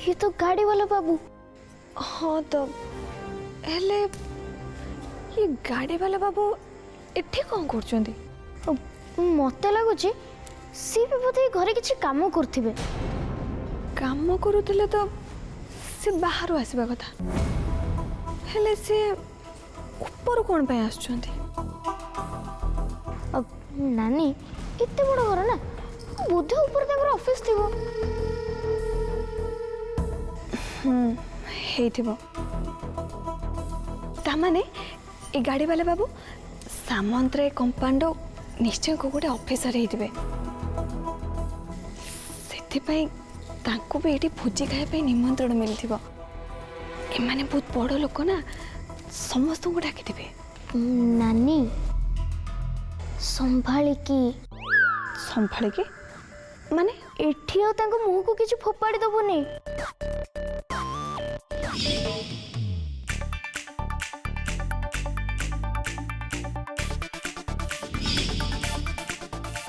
ये तो गाड़ी वाला बाबू। हाँ तो हेले ये गाड़ी वाला बाबू एठी कौन करछंती? मत लगुच सी भी बोधे घरे किसी काम करथिबे। काम करूଥିଲେ तो से बाहर आसवा कथा हेले से ऊपर कौन पे आछंती? नानी इतने बड़ घर ना बोधे ऊपर तक ऑफिस थी। हेथिबो तामाने ए गाड़ी वाला बाबू सामंतरे कंपाउंड निश्चय को गोटे ऑफिसर हेथिबे सेथिपई तांको भी एठी भोजी खाए पे निमंत्रण मिलथिबो। एमाने बहुत बड़ लोक ना समस्त को डाकी दिबे। नानी संभाली के माने एठी आ तांको मुंह को किछ फोपाड़ी दबोनी।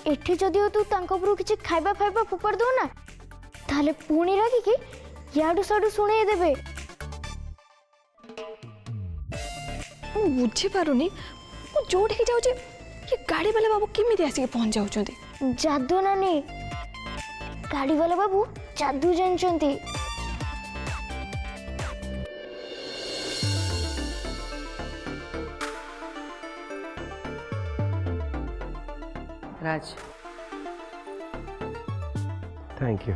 एठी जदि तू तांको उपरु किछ खाइबा फाइबा फोपाड़ दो ना ताले पुणी रागी कि याडू साडू सुने देबे। मु बुझी पारुनी मु जोठी के जाउची ये गाड़ी वाला बाबू केमिति आसी के पहुंच जाउचंती? जादू नानी गाड़ी वाला बाबू जादू जानचंती। राज थैंक यू।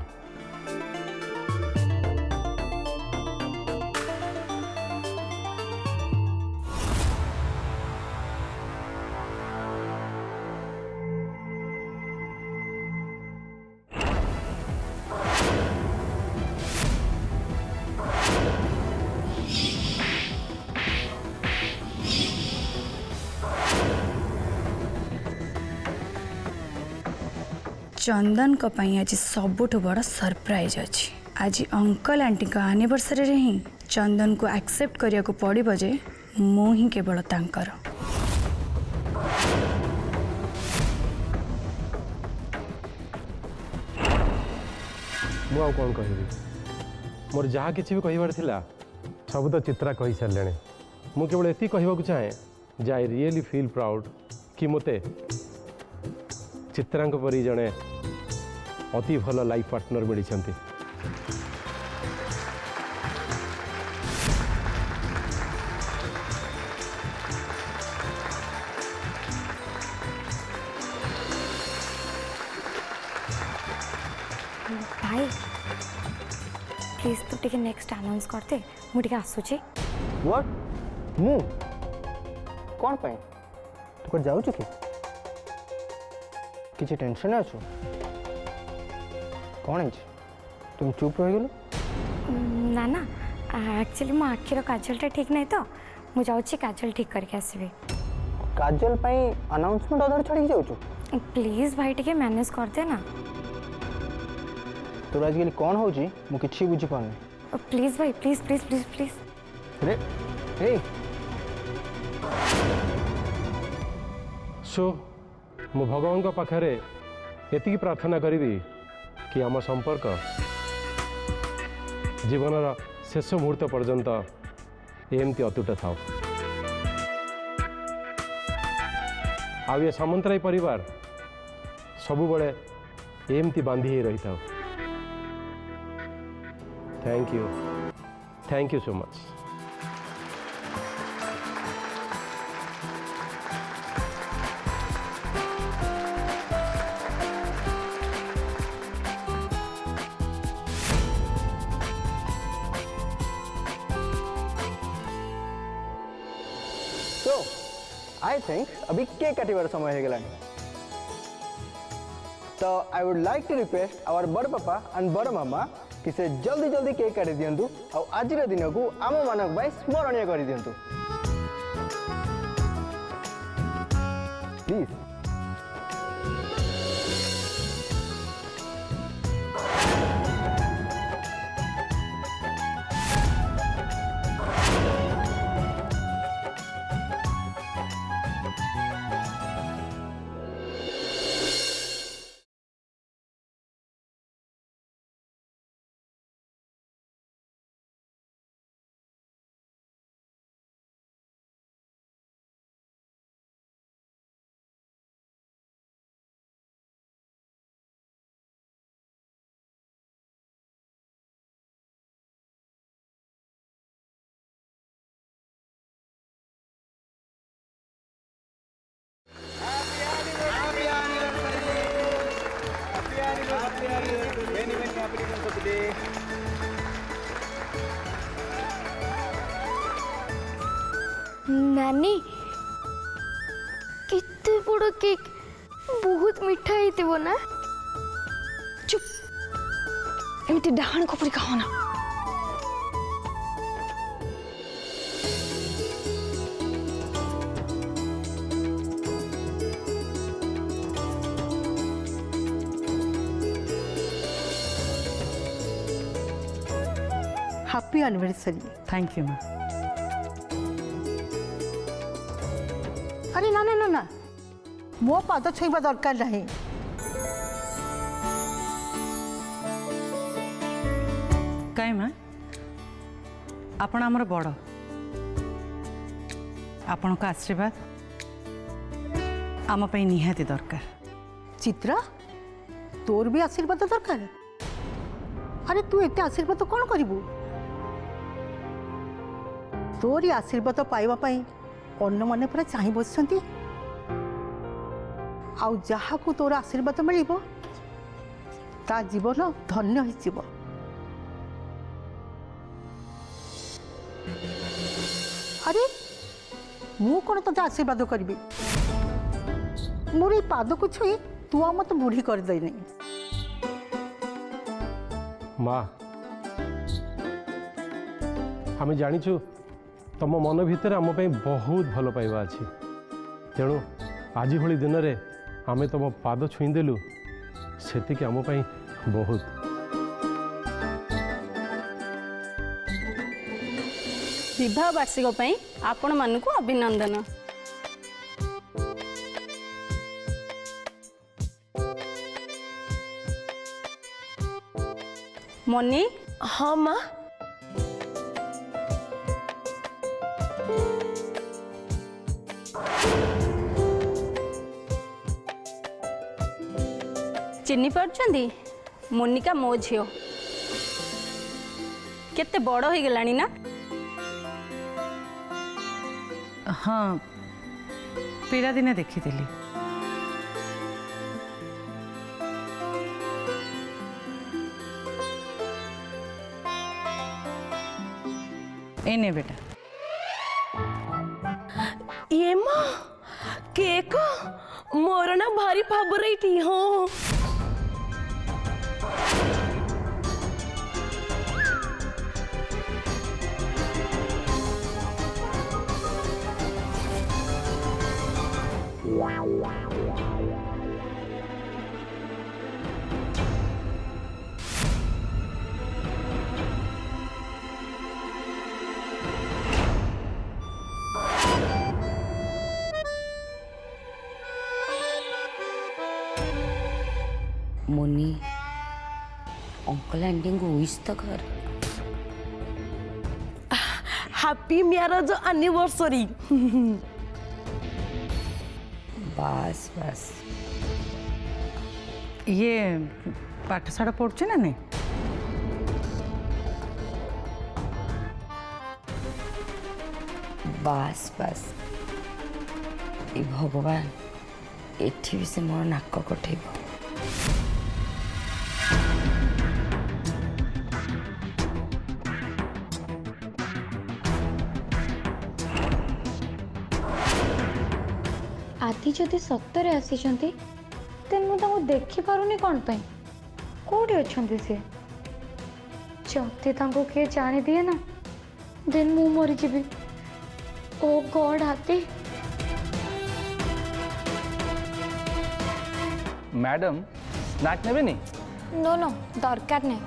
चंदन को पई आज सबुठ बड़ सरप्राइज अच्छी। आज अंकल आंटी का एनिवर्सरी रे ही चंदन को एक्सेप्ट करिया को पड़िबो जे मु ही केवल तांकर। मु आउ कौन कहबी मोर जहाँ किसी भी कहबार थिला सब तो चित्रा कही सारे। मु केवल एति कहबाकू चाहे जे आई रियली फील प्राउड कि मते चित्रांक परी जड़े अति भल लाइफ पार्टनर मिली। भाई प्लीज तू टिके नेक्स्ट अनाउंस करते मु टिके आसुची। व्हाट मु कौन पे तू कर जाऊ कि किसी टेंशन अच्छु कौन है तुम चुप रह गलो? ना ना एक्चुअली मो आखिर काजलटा ठीक नहीं तो मु जाऊँ काजल ठीक करके आसबि। काजल पाई अनाउंसमेंट अधर छाड़ी जाऊ प्लीज भाई टिके मैनेज करते ना। तोर आजकल कौन हो मु किछि बुझी पानी। प्लीज भाई प्लीज प्लीज प्लीज प्लीज। रे हे सो मु भगवान का पाखरे एति प्रार्थना करी कि आम संपर्क जीवनर शेष मुहूर्त पर्यंत एमती अतुट था। आउ ये सामंतराय परिवार सबु बड़े एमती बांधी ही रही था। Thank you so much. So I think अभी केक काटिबार समय हो गलानी। तो I would like to request our बड़ पापा एंड बड़ मामा कि से जल्दी जल्दी केक काटि दियंतु और आज दिन को आम मानक भाई स्मरणीय कर दियंतु प्लीज। नानी कितने बड़ केक बहुत मीठा ହେଇଥିବ ना चुप एमती डाहाण खपरी कहो ना हैप्पी एनिवर्सरी। थैंक यू माँ। अरे ना ना ना ना मो पाद छुईबा दरकार नहीं। कहीं माँ आपण आमर बड़ आपण का आशीर्वाद आम पे निहाती दरकार। चित्रा तोर भी आशीर्वाद दरकार। अरे तू एते आशीर्वाद कौन करिबू? तोरी आशीर्वाद पाइबा पाई अन्य माने पूरा चाहि बसछंती। आउ जहा को तोर आशीर्वाद मिलिबो ता जीवन धन्य होइजिबो। अरे मु कौन तो आशीर्वाद करी मोर ये पाद को छुई तू आ मत बुढ़ी कर दे नहीं। माँ आम जाचु तुम मन भितर आम बहुत भल पाइबा अच्छी तेणु आज भली दिन में आम तुम पाद छुईदेलु से आम बहुत। विवाह वार्षिक आपण मानक अभिनंदन। मनी हाँ माँ चिन्नी पार्छंदी मोनिका मो झियो केते बड़ हो गलानी ना। हाँ पिला दिने देखी थी। एने बेटा ये माँ केक मोर ना भारी फेवरेट हाँ। मोनी अंकल आंटी को विश तो कर। Happy marriage anniversary. बस बस ये पाठशाला पढ़ुचे ना नहीं? बस बस ए भगवान एठी भी से मोर नाक कटेब। आदि जदि सत्तरे आसीचंती तेन मु तांको देखि पारुनी कोन पई कोठी अछंती से जति तांको के जानि दिए ना देन मु मरि जिबी। ओ गॉड आदि मैडम स्नैक नेबे नी? नो नो दरकार नहीं।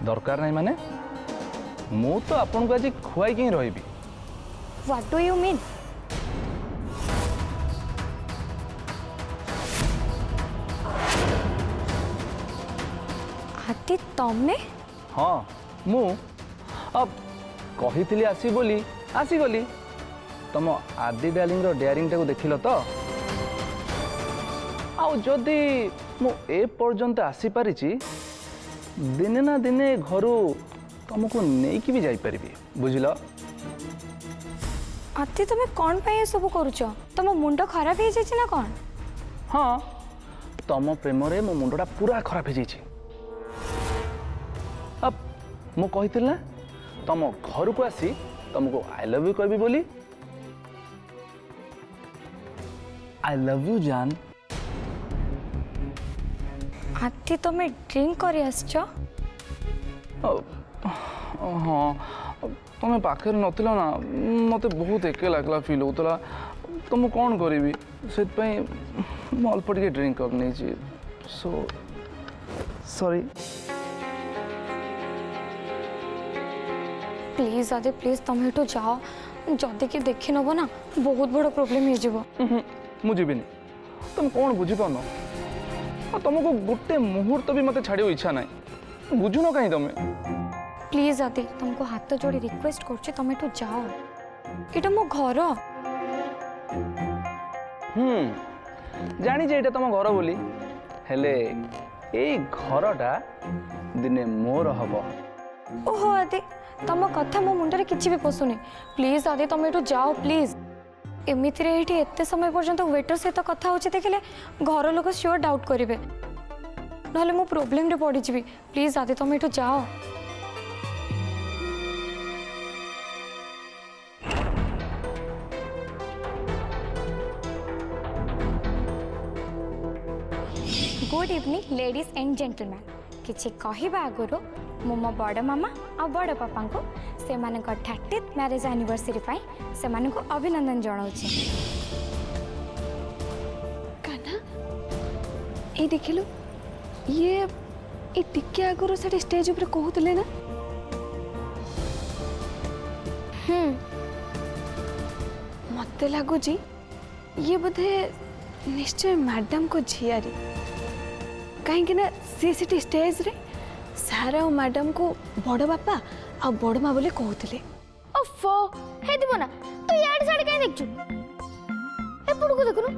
दरकार नहीं माने मु तो आपन को आज खुआई के रहिबी। What do you mean? आदि तमे? हाँ मु अब कही आसी बोली आसीगली। तुम आदि डार्लिंग रो डेयरिंग टाको देखिल तो आउ जदि मु ए पर्यंत आसी परिची दिने ना दिने घरु तुमको नेकी भी जाई परिबी बुझिल। आदि तमे कौन पाए सब करूछ? तुम मुंड खराब हो जाए ना कौन? हाँ तुम प्रेम रे मो मुंडटा पूरा खराब हो जाइए। अब मु कही ना तुम घर को आसी तुमको आई लव यू कहबी बोली आई लव यू जान। आती तुम्हें ड्रिंक कर हाँ तुम्हें पाखे नथिल ना मत बहुत एके लगला फिल होता तो मुझे कौन करी से अल्प टे ड्रिंक कर नहीं सो सॉरी। प्लीज आदि प्लीज तुम एठू जाओ जदि कि देखी नब ना बहुत बड़ प्रोब्लेम हो मुझे तुम कौन बुझीपार तुमको गोटे मुहूर्त भी मत छाड़ इच्छा ना बुझुन कहीं तुम प्लीज आदि तुमको हाथ जोड़ी रिक्वेस्ट कर तुम एठू जाओ ये मो घर जानी ये तुम घर बोली हेले ए घरटा दिने मोर हम। ओहो आदि तुम कथा मो मुंडे किसी भी पशुनी प्लीज आदि तुम एठू जाओ प्लीज एमती एत समय पर्यंत वेटर सहित कथा हो देखिले घर लोग श्योर डाउट करेंगे ना मो प्रोब्लेम रे पड़ी जी प्लीज आदि तुम एठू जाओ। Good evening ladies and gentleman किसी कहवा आगुरी मो मो बड़ मामा आ बड़ पापा को से 30th मैरिज एनिवर्सरी से अभिनंदन जनाऊँ। कान्हा ये देखिलु ये टिके आगुरी से स्टेज ऊपर कहते ना मत लगुच ये बोधे निश्चय मैडम को झियारी कहीं सी स्टेज रे सारा और मैडम को बड़ बापा आ बड़ माँ बोले कहते ओफो हे दिबो ना तू याड साड काहे देखछु ए पुडको देखुनु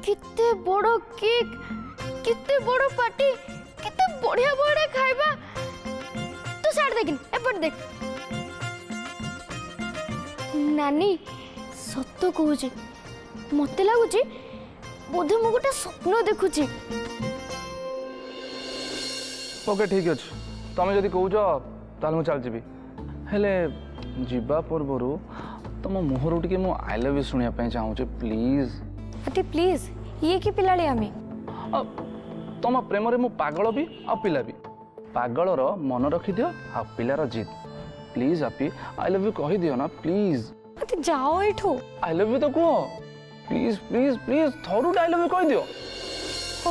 किते बड़ो केक किते बड़ो पार्टी किते बढ़िया बढ़िया खाइबा तू साड देखिन ए पट देख नानी सत्य कहूची मते लागुची बोधे मु गोटे स्वप्न देखुची। ओके ठीक अच्छे तुम जदि कौच ताल मुझे चल जी हेले जीवा पूर्वर तुम मुहर टे मु आई लव यू शुणा चाहूँ प्लीज अति प्लीज ये कि पिलाली आमी तुम प्रेम रे मु पागल भी आ पिला भी पागलर मन रखी दियो आ पिलार जिद प्लीज आपी आई लव यू कही दियो ना प्लीज अति जाओ एठू आई लव यू तो कह प्लीज प्लीज प्लीज थोड़ा आई लव यू कही दियो।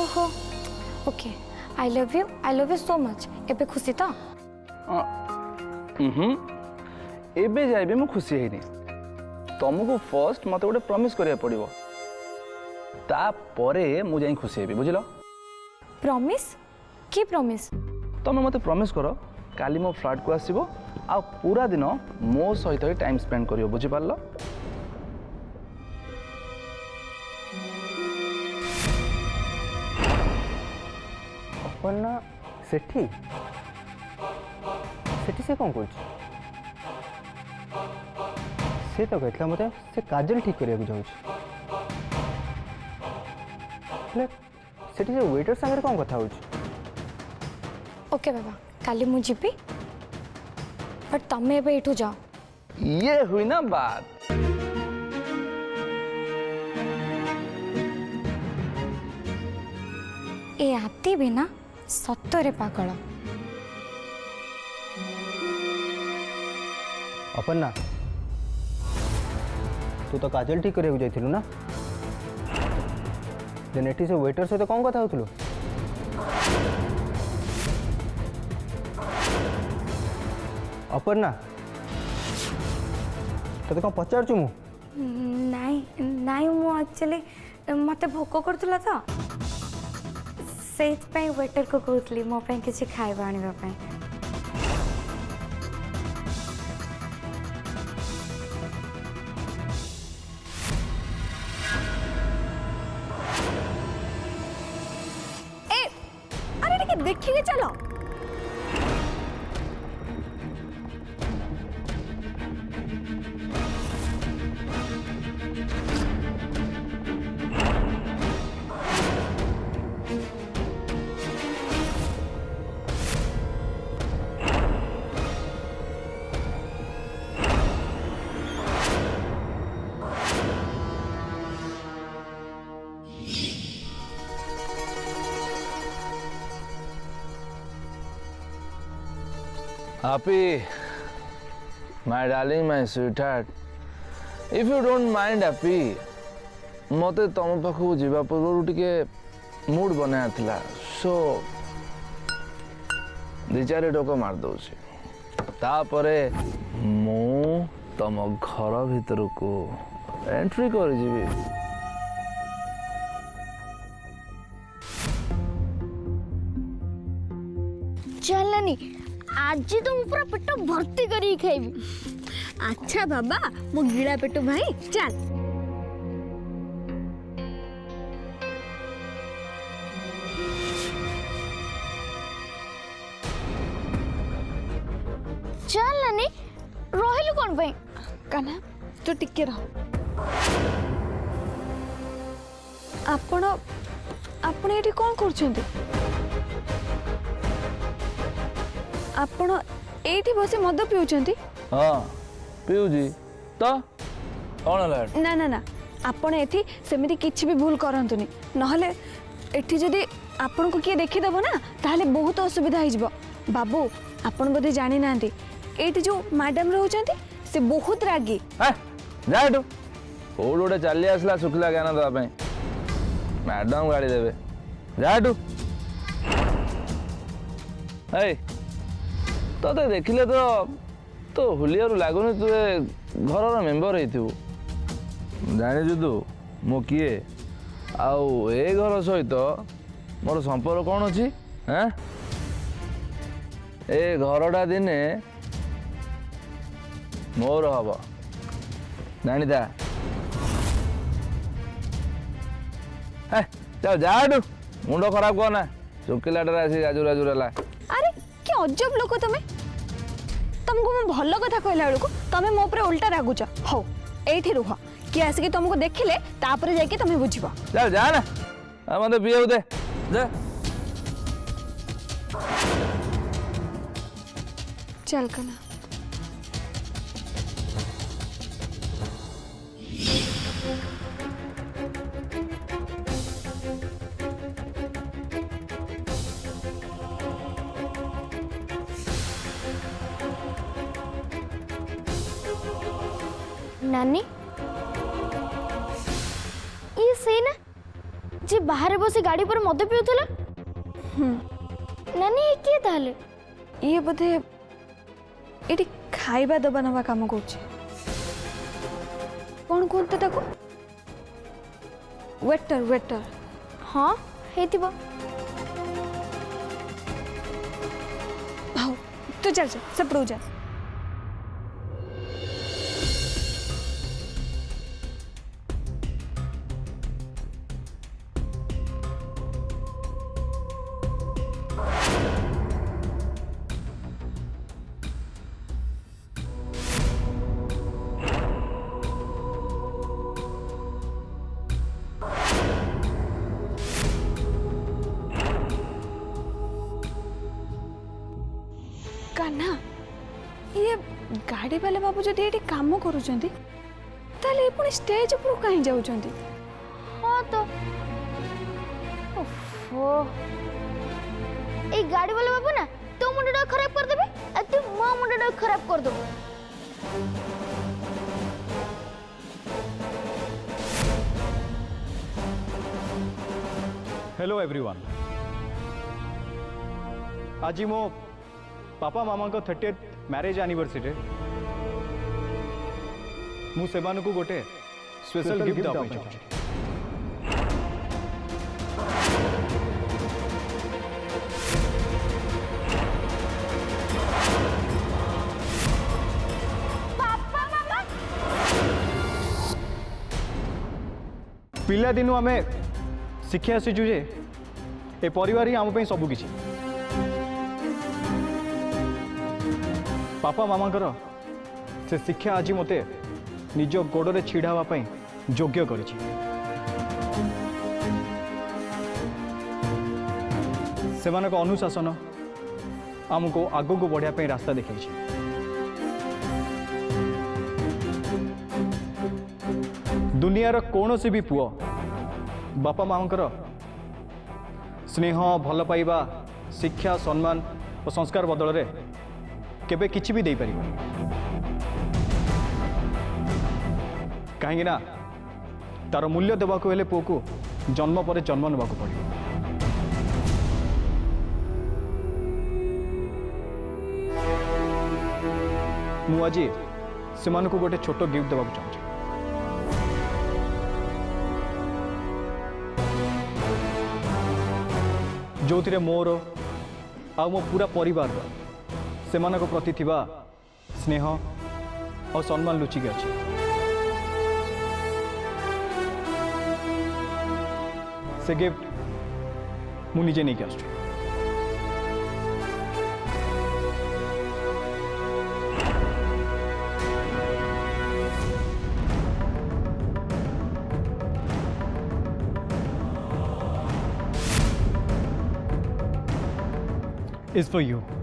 ओहो okay I love you so much एबे खुशी तो एबे जाइबे मु खुशी है तुमको फर्स्ट मत गोटे प्रॉमिस करिया पड़िबो तापरे मु जाई खुशी हेबी बुझिलो। प्रॉमिस की प्रॉमिस तुम मते प्रॉमिस करो काली मो फ्लैट को आसीबो आ पूरा दिन मो सहित टाइम स्पेंड करियो बुझि पारलो। अपना सेठी सेठी से कौन करछ से तो कहला मते से काजल ठीक करिया जाऊँ सेठी से वेटर संगे कौन कथा होछ। ओके बाबा काली मु जीपी बट तमे एबे एठू जाओ। ये हुई ना बात ए आती भी ना सत्तरे पागल अपना तू तो काजल ठीक करिया जाइथिलु ना देन एठी से वेटर से तो कौन कथा होतलु अपना तो कौन पचारछु मु नाई नाई मु एक्चुअली मते भोक करथला तो सेट पे वेटर को कहतली मो पे किछि खाइबा आनिबा पे ए अरे टिके देखिके चलो Happy, my darling, my sweetheart. If you don't mind, Happy, मते तुम पाखु जीवा पूर्व टिके मूड बनाया थिला सो दी चारि टोक मार दउछि तापरे मु तम घर भीतर को एंट्री कर जीवी चल नानी आज तो मैं पूरा पेट भर्ती करी खाइबी। अच्छा बाबा मो गिड़ा पेटू भाई चल। चल नानी रहिलु कोन भाई कान्हा तू टिके रह आपण आपण एठी कोन करछंती आपण एठी बसे मद पिउछंती हाँ पिउजी तो कौन है ना ना ना आपण एठी सेमिति किछि भी भूल करंतुनी नहले एठी जदी आपण को किए देखि देबो ना ताहले बहुत असुविधा हो जिवो बाबू आपण बदे जानि नांती एठी जो मैडम रहउछंती से बहुत रागी जा एठू कोड गोटे चली आसला सुखला ज्ञान देवा मैडम गाड़ी देवे जा एठू ते देखिले तो हुलियारू लगुनि तु घर मेम्बर हो जानी तू मो किए आउ ए घर सहित मोर संपर्क कौन अच्छी हाँ ए घरटा दिने मोर हम जानीता चल जाडू मुंड खराब करना शुक्लाटे आसी राजू राजू है अरे क्या अजब लोक तुम्हें तुमको मैं भल कथा कहला बेलू तुम मो पर उल्टा रागुच हौ एठी रुह किए आसिक तुमको देखिले तापर जाके तुम बुझब चल जा ना मत पिए दे जा चल कना नानी ये से ना जे बाहर बसी गाड़ी पर मद पिउथला नानी ये किए ताले ये बोधे एटी खाइबा दबा नवा काम करछे कौन कहते ताको वेटर वेटर हाँ हेतिबा हाउ तू चल चल सब जा कान्हा ये गाड़ी वाले बाबू जदि ये काम करुचंती ताले पुणी स्टेज ऊपर कहीं जाउचंती हाँ तो ओफो ए गाड़ी वाला बाबू ना तो मुंडा खराब कर देबे आ तू मो मुंडा खराब कर दो हेलो एवरीवन आज मो पापा मामा को 30th मैरिज एनिवर्सरी मु सेमान को गोटे स्पेशल गिफ्ट दबा चाहूँ पिला दिनु आमे शिक्षा आसीचु जे ए परिवार ही आम सबू किछि पापा मामा से शिक्षा आज मते निज गोड़े छिड़ा हाँपाई योग्य करिछि सेमानक अनुशासन आमको आगको बढ़िया पे रास्ता देखै दुनियार कौन सी भी पुओ बापा मामकर स्नेह भल पाइबा शिक्षा सम्मान और संस्कार बदल रे केबे किछि भी दे परिबो कहीं ना तार मूल्य देवाक हेले पुओ को जन्म पर जन्म नेबाक पड़िबो मु आज से गोटे छोट गिफ्ट देवाक चाहूँ जो थिरे मोर आ मो पूरा परिवार से प्रति थिबा स्नेह और सम्मान लुचिक अच्छे से गिफ्ट मु निजे नहीं आसु is for you.